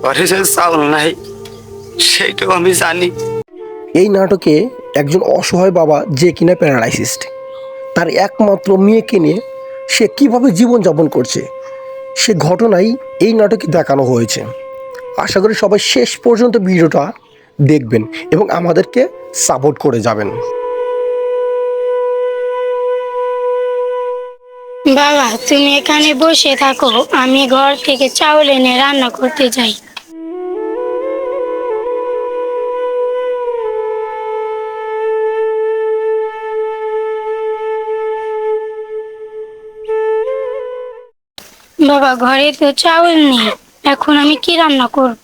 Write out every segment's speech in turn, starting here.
ঘরে যে চাউল নাই সেইটাও আমি জানি। এই নাটকে একজন অসহায় বাবা যে কিনা প্যারালাইসিসড, তার একমাত্র মেয়েকে নিয়ে সে কীভাবে জীবনযাপন করছে সে ঘটনাই এই নাটকে দেখানো হয়েছে। আশা করি সবাই শেষ পর্যন্ত ভিডিওটা দেখবেন এবং আমাদেরকে সাপোর্ট করে যাবেন। বাবা, তুমি এখানে বসে থাকো, আমি ঘর থেকে চাউল এনে রান্না করতে যাই। বাবা, ঘরে তো চাউল নেই, এখন আমি কি রান্না করব?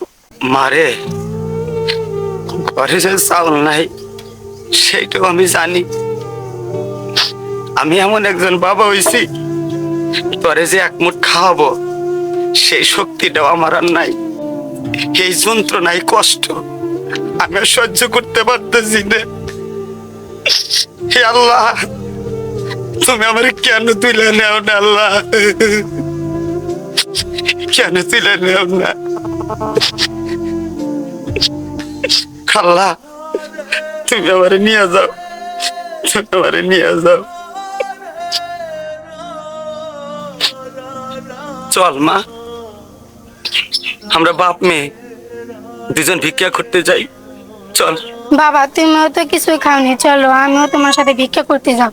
মারে, ঘরে যে চাউল নাই সেইটাও আমি জানি। আমি এমন একজন বাবা হইছি, তোরে যে এক মুঠ খাওয়াবো সেই শক্তিটাও আমার আর নাই। এই যন্ত্রণাই কষ্ট আমি আর সহ্য করতে পারতেছি না। হে আল্লাহ, তুমি আমার কেন তুলে নেও না আল্লাহ, কেন তুলে নেও না আল্লাহ, তুমি আমারে নিয়ে যাও, তুমি আমারে নিয়ে যাও। চল মা, আমরা বাপ মেয়ে দুজন ভিক্ষা করতে যাই, চল। বাবা, তুমিও তো কিছু খাওনি, চলো আমিও তোমার সাথে ভিক্ষা করতে যাব।